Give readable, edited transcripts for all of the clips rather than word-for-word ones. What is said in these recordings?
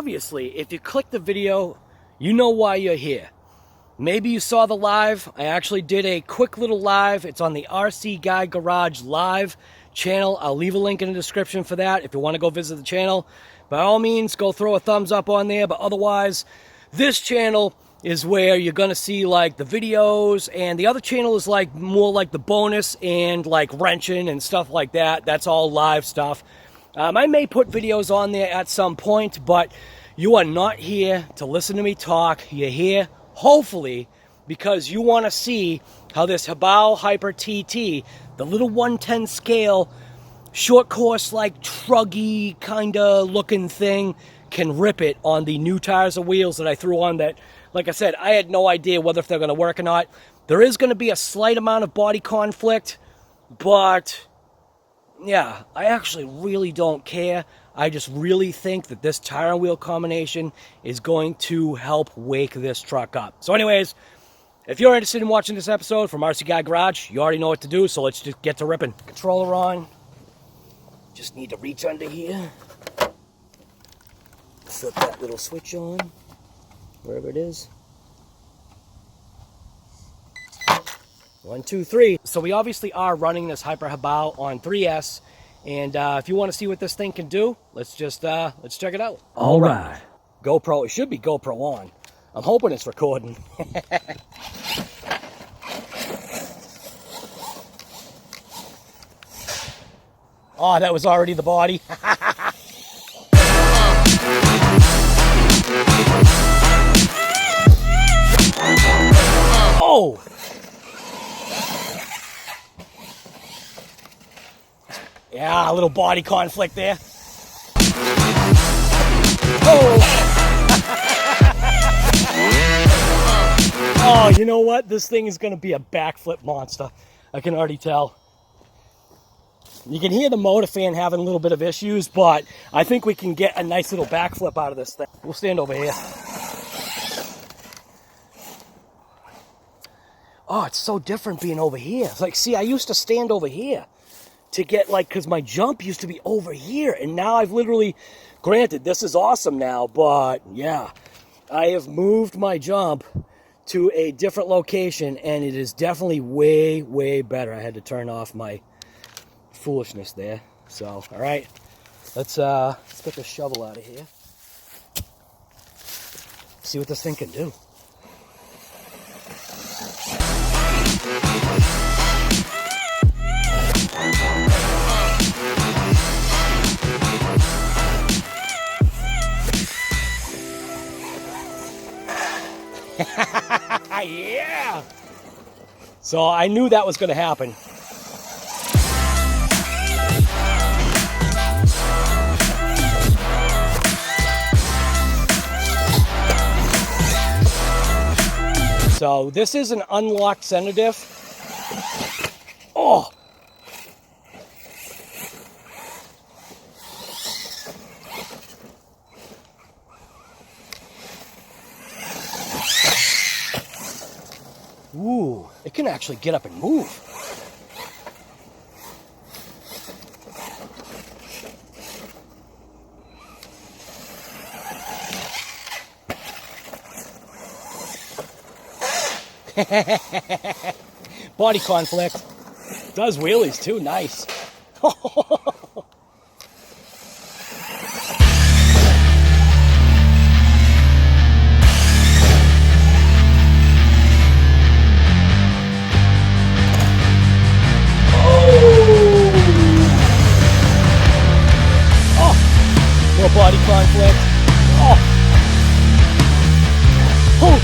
obviously, if you click the video, you know why you're here. Maybe you saw the live. I actually did a quick little live. It's on the RC Guy Garage live channel. I'll leave a link in the description for that if you want to go visit the channel. By all means, go throw a thumbs up on there. But otherwise, this channel is where you're going to see like the videos, and the other channel is like more like the bonus and like wrenching and stuff like that. That's all live stuff. I may put videos on there at some point, but you are not here to listen to me talk. You're here, hopefully, because you want to see how this Hobao Hyper TT, the little 110 scale, short course, like truggy kind of looking thing, can rip it on the new tires and wheels that I threw on that, like I said, I had no idea whether if they're going to work or not. There is going to be a slight amount of body conflict, but yeah, I actually really don't care. I just really think that this tire and wheel combination is going to help wake this truck up. So anyways, if you're interested in watching this episode from RC Guy Garage, you already know what to do, so let's just get to ripping. Controller on. Just need to reach under here. Flip that little switch on, wherever it is. 1, 2, 3. So we obviously are running this Hyper Hobao on 3S, and if you want to see what this thing can do, let's check it out. All right. GoPro, it should be GoPro on. I'm hoping it's recording. Oh, that was already the body. Oh! Yeah, a little body conflict there. Oh! Oh, you know what? This thing is going to be a backflip monster. I can already tell. You can hear the motor fan having a little bit of issues, but I think we can get a nice little backflip out of this thing. We'll stand over here. Oh, it's so different being over here. It's like, see, I used to stand over here to get like, because my jump used to be over here, and now I've literally, granted, this is awesome now, but yeah, I have moved my jump to a different location, and it is definitely way, way better. I had to turn off my foolishness there. So, all right, let's get this shovel out of here. See what this thing can do. Yeah! So I knew that was going to happen. So this is an unlocked center diff. Oh! Ooh, it can actually get up and move. Body conflict. Does wheelies too, nice. Body conflict. Oh. Oh.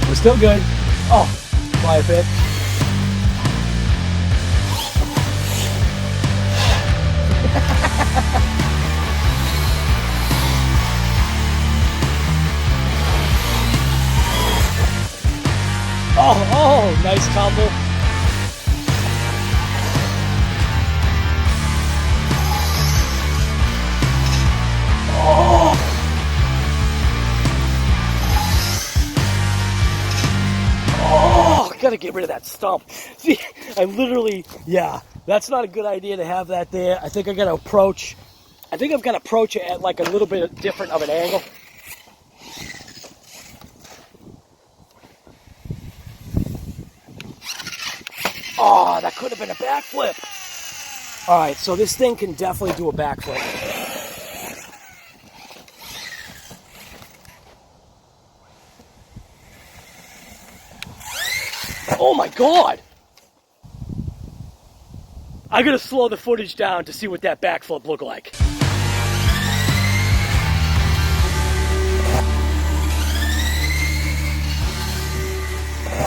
We're still good. Oh, fire pit. Oh, nice tumble. Oh. gotta get rid of that stump. See, I literally, yeah, that's not a good idea to have that there. I think I gotta approach, I think I'm gonna approach it at like a little bit different of an angle. Oh, that could have been a backflip. All right, so this thing can definitely do a backflip. Oh my God. I gotta slow the footage down to see what that backflip looked like.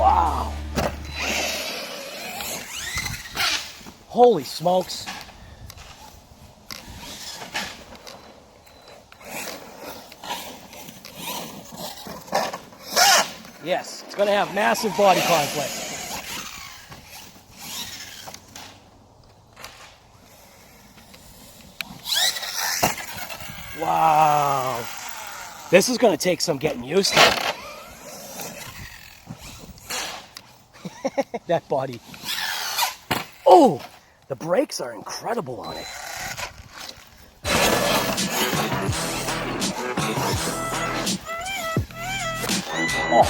Wow. Holy smokes. Yes, it's gonna have massive body conflict. Wow. This is gonna take some getting used to. That body. Oh, the brakes are incredible on it. Oh.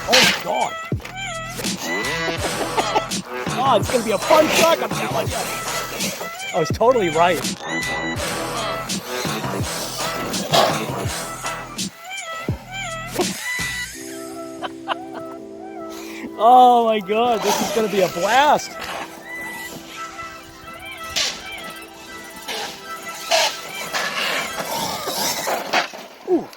Oh my God. Oh, it's gonna be a fun truck, I'm telling you. I was totally right. Oh my God, this is gonna be a blast. Ooh.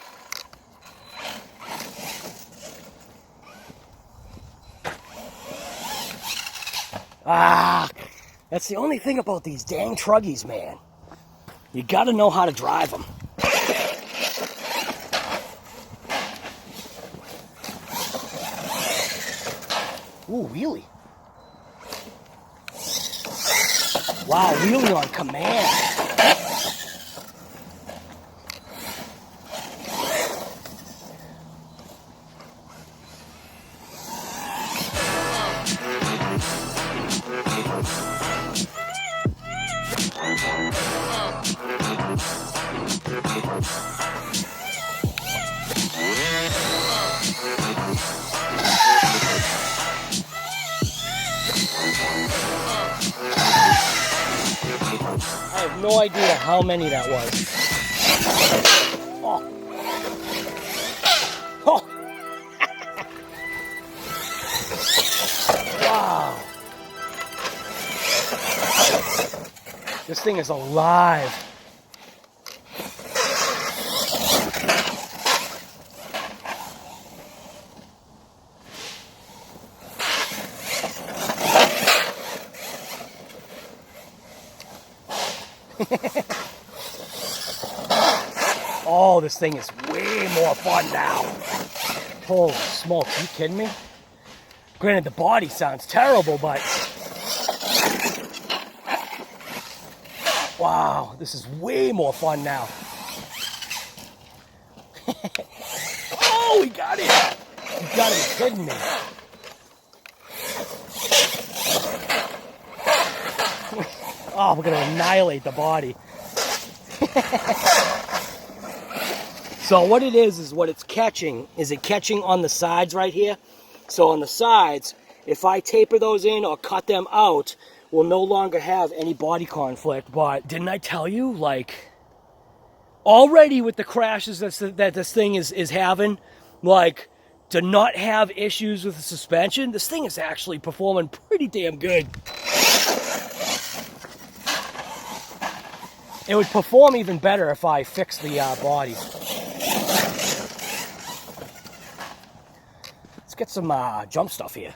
Ah, that's the only thing about these dang truggies, man. You gotta know how to drive them. Ooh, wheelie. Wow, wheelie on command. I have no idea how many that was. Oh. Oh. Wow. This thing is alive. Oh, this thing is way more fun now. Holy smokes, are you kidding me? Granted, the body sounds terrible, but wow, this is way more fun now. Oh, we got it. You gotta be kidding me. Oh, we're gonna annihilate the body. So what it is what it's catching, is it catching on the sides right here? So on the sides, if I taper those in or cut them out, we'll no longer have any body conflict. But didn't I tell you, like, already with the crashes that this thing is having, like, to not have issues with the suspension, this thing is actually performing pretty damn good. It would perform even better if I fixed the body. Let's get some jump stuff here.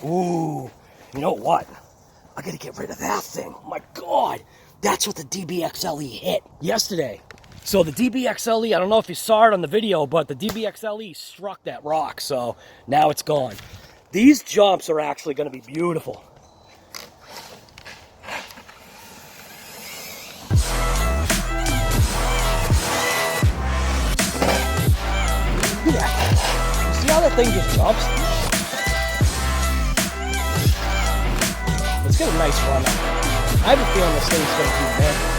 Ooh, you know what? I gotta get rid of that thing. Oh my God, that's what the DBXL-E hit yesterday. So the DBXL-E, I don't know if you saw it on the video, but the DBXL-E struck that rock, so now it's gone. These jumps are actually going to be beautiful. Yeah. You see how that thing just jumps? Let's get a nice run up. I have a feeling this thing's going to do magic.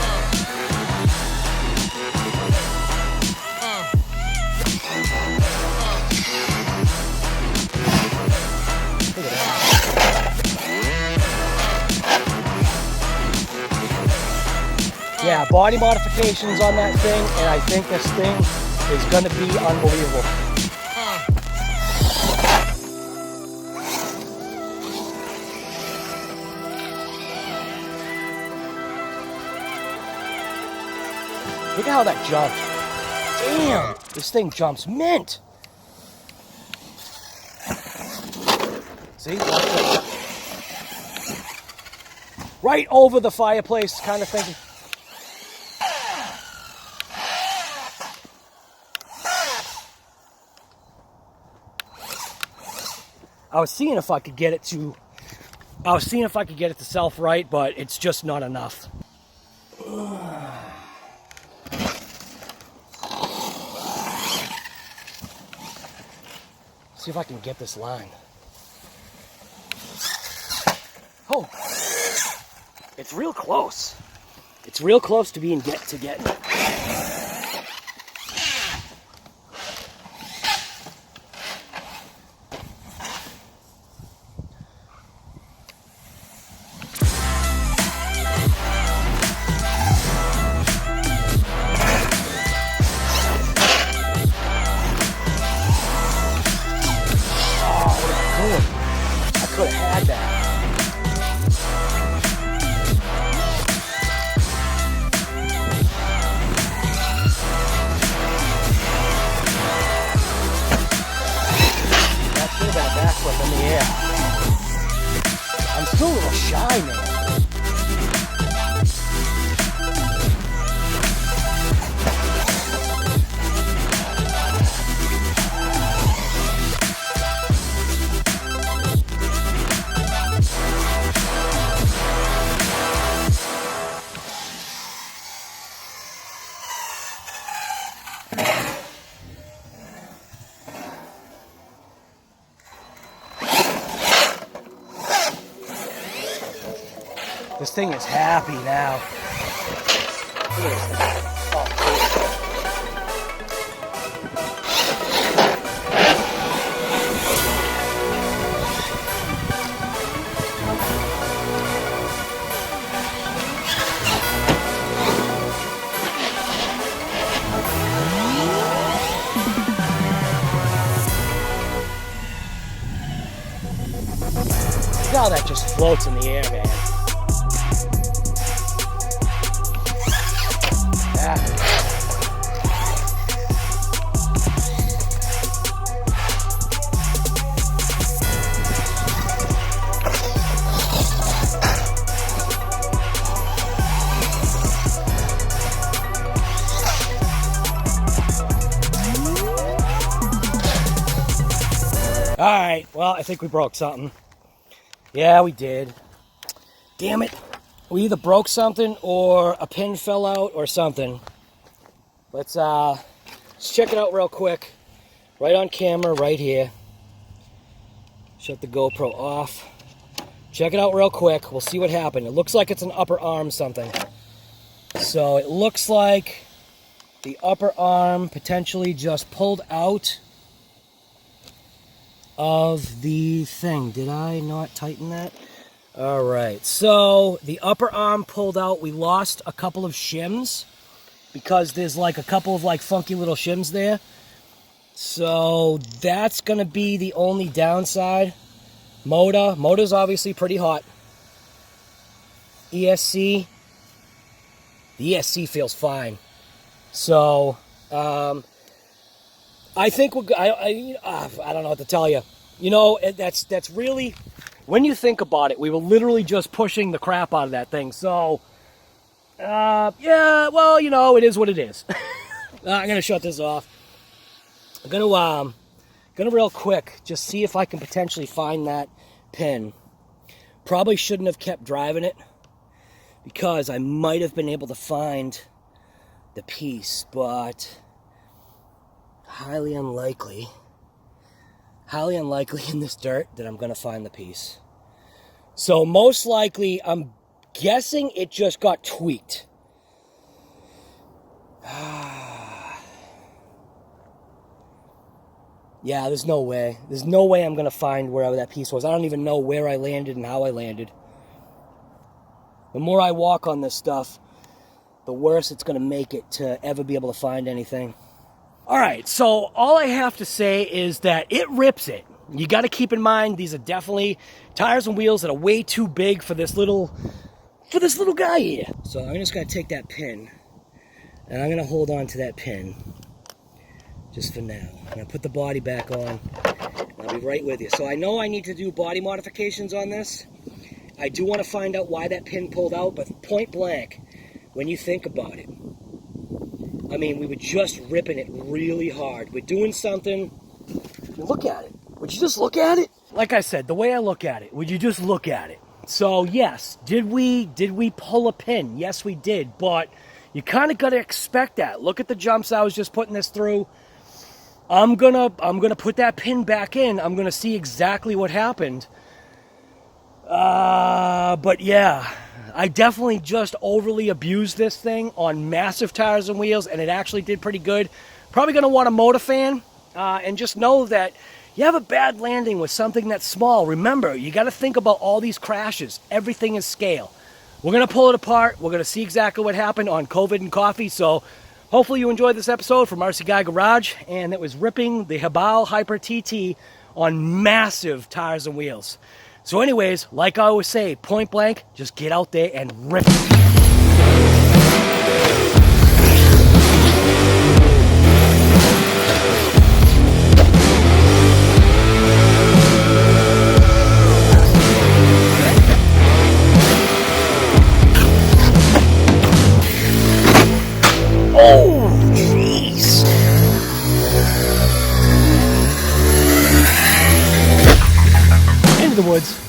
Look at that. Yeah, body modifications on that thing, and I think this thing is going to be unbelievable. Look at how that jumped. Damn, this thing jumps mint. See? Right over the fireplace kind of thing. I was seeing if I could get it to self right, but it's just not enough. See if I can get this line. Oh, it's real close. It's real close to being getting it. Could have had that. That should have been a backflip in the air. I'm still a little shy, man. This thing is happy now. Look at this thing. Oh, look how that just floats in the air, man. Alright, well, I think we broke something. Yeah, we did. Damn it. We either broke something or a pin fell out or something. Let's check it out real quick. Right on camera, right here. Shut the GoPro off. Check it out real quick. We'll see what happened. It looks like it's an upper arm something. So it looks like the upper arm potentially just pulled out of the thing. Did I not tighten that? All right, so the upper arm pulled out. We lost a couple of shims because there's like a couple of like funky little shims there. So that's gonna be the only downside. Motor's obviously pretty hot. ESC, the ESC feels fine. So I think I don't know what to tell you. You know, that's really, when you think about it, we were literally just pushing the crap out of that thing. So, yeah, well, you know, it is what it is. I'm gonna shut this off. I'm gonna Gonna real quick just see if I can potentially find that pin. Probably shouldn't have kept driving it because I might have been able to find the piece, but highly unlikely in this dirt that I'm gonna find the piece. So most likely, I'm guessing it just got tweaked. Yeah, there's no way. There's no way I'm gonna find wherever that piece was. I don't even know where I landed and how I landed. The more I walk on this stuff, the worse it's gonna make it to ever be able to find anything. All right, so all I have to say is that it rips it. You got to keep in mind these are definitely tires and wheels that are way too big for this little guy here. So I'm just gonna take that pin and I'm gonna hold on to that pin just for now. I'm gonna put the body back on. I'll be right with you. So I know I need to do body modifications on this. I do want to find out why that pin pulled out, but point blank, when you think about it, I mean, we were just ripping it really hard. We're doing something. Look at it. Would you just look at it? Like I said, the way I look at it, would you just look at it? So yes, did we pull a pin? Yes, we did, but you kind of got to expect that. Look at the jumps I was just putting this through. I'm gonna put that pin back in. I'm gonna see exactly what happened. But yeah, I definitely just overly abused this thing on massive tires and wheels, and it actually did pretty good. Probably gonna want a motor fan, and just know that you have a bad landing with something that's small. Remember, you got to think about all these crashes. Everything is scale. We're going to pull it apart. We're going to see exactly what happened on COVID and Coffee. So hopefully you enjoyed this episode from RC Guy Garage. And it was ripping the Hobao Hyper TT on massive tires and wheels. So anyways, like I always say, point blank, just get out there and rip it. Oh, jeez. Into the woods.